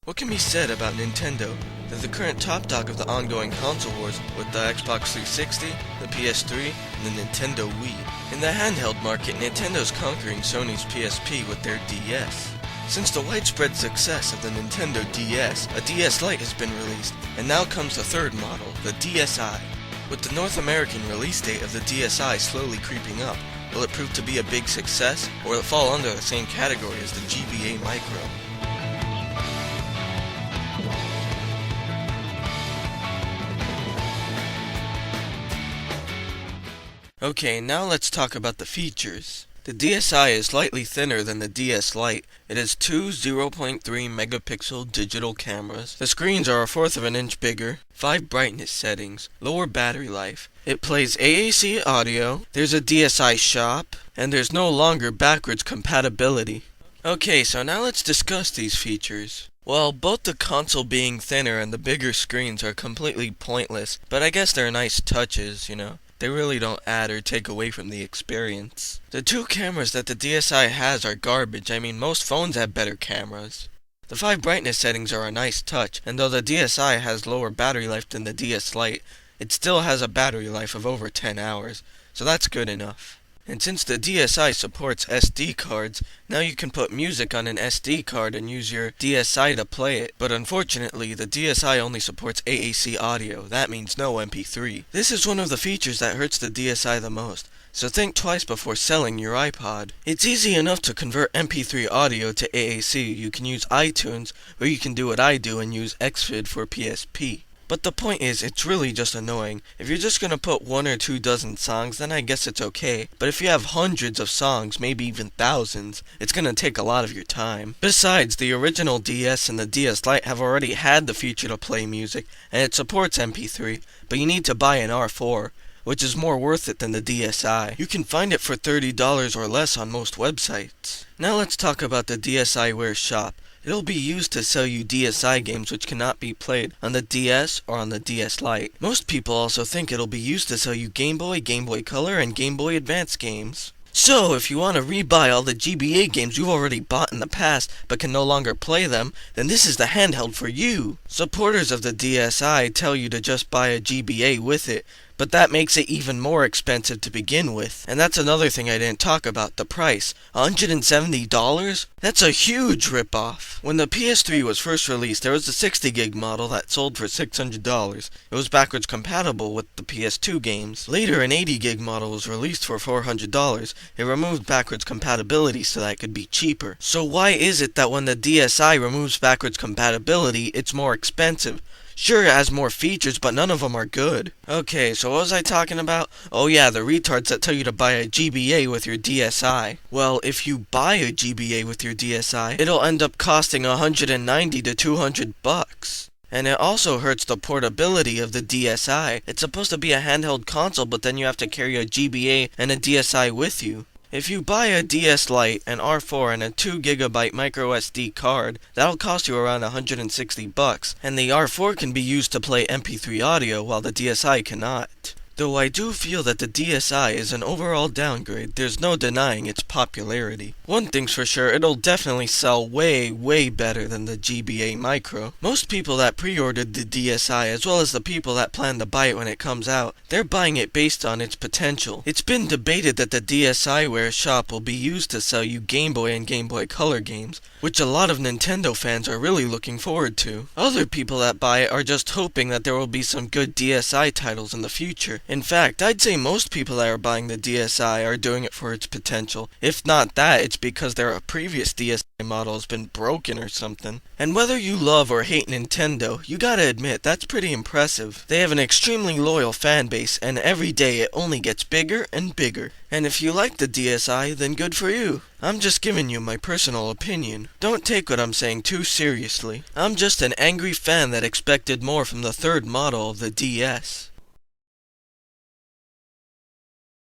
What can be said about Nintendo? They're the current top dog of the ongoing console wars with the Xbox 360, the PS3, and the Nintendo Wii. In the handheld market, Nintendo's conquering Sony's PSP with their DS. Since the widespread success of the Nintendo DS, a DS Lite has been released, and now comes the third model, the DSi. With the North American release date of the DSi slowly creeping up, will it prove to be a big success, or will it fall under the same category as the GBA Micro? Okay, now let's talk about the features. The DSi is slightly thinner than the DS Lite. It has two 0.3 megapixel digital cameras. The screens are a fourth of an inch bigger, 5 brightness settings, lower battery life. It plays AAC audio, there's a DSi shop, and there's no longer backwards compatibility. Okay, so now let's discuss these features. Well, both the console being thinner and the bigger screens are completely pointless, but I guess they're nice touches, They really don't add or take away from the experience. The two cameras that the DSi has are garbage. I mean, most phones have better cameras. The 5 brightness settings are a nice touch, and though the DSi has lower battery life than the DS Lite, it still has a battery life of over 10 hours, so that's good enough. And since the DSi supports SD cards, now you can put music on an SD card and use your DSi to play it. But unfortunately, the DSi only supports AAC audio. That means no MP3. This is one of the features that hurts the DSi the most, so think twice before selling your iPod. It's easy enough to convert MP3 audio to AAC. You can use iTunes, or you can do what I do and use Xvid for PSP. But the point is, it's really just annoying. If you're just gonna put 1 or 2 dozen songs, then I guess it's okay. But if you have hundreds of songs, maybe even thousands, it's gonna take a lot of your time. Besides, the original DS and the DS Lite have already had the feature to play music, and it supports MP3, but you need to buy an R4, which is more worth it than the DSi. You can find it for $30 or less on most websites. Now let's talk about the DSiWare shop. It'll be used to sell you DSi games which cannot be played on the DS or on the DS Lite. Most people also think it'll be used to sell you Game Boy, Game Boy Color, and Game Boy Advance games. So, if you want to rebuy all the GBA games you've already bought in the past but can no longer play them, then this is the handheld for you. Supporters of the DSi tell you to just buy a GBA with it, but that makes it even more expensive to begin with. And that's another thing I didn't talk about, the price. $170? That's a huge ripoff. When the PS3 was first released, there was a 60 gig model that sold for $600. It was backwards compatible with the PS2 games. Later, an 80 gig model was released for $400. It removed backwards compatibility so that it could be cheaper. So why is it that when the DSi removes backwards compatibility, it's more expensive? Sure, it has more features, but none of them are good. Okay, so what was I talking about? Oh yeah, the retards that tell you to buy a GBA with your DSi. Well, if you buy a GBA with your DSi, it'll end up costing $190 to $200. And it also hurts the portability of the DSi. It's supposed to be a handheld console, but then you have to carry a GBA and a DSi with you. If you buy a DS Lite, an R4, and a 2GB microSD card, that'll cost you around $160, and the R4 can be used to play MP3 audio while the DSi cannot. Though I do feel that the DSi is an overall downgrade, there's no denying its popularity. One thing's for sure, it'll definitely sell way better than the GBA Micro. Most people that pre-ordered the DSi, as well as the people that plan to buy it when it comes out, they're buying it based on its potential. It's been debated that the DSiWare shop will be used to sell you Game Boy and Game Boy Color games, which a lot of Nintendo fans are really looking forward to. Other people that buy it are just hoping that there will be some good DSi titles in the future. In fact, I'd say most people that are buying the DSi are doing it for its potential. If not that, it's because their previous DSi model has been broken or something. And whether you love or hate Nintendo, you gotta admit, that's pretty impressive. They have an extremely loyal fan base, and every day it only gets bigger and bigger. And if you like the DSi, then good for you. I'm just giving you my personal opinion. Don't take what I'm saying too seriously. I'm just an angry fan that expected more from the third model of the DS.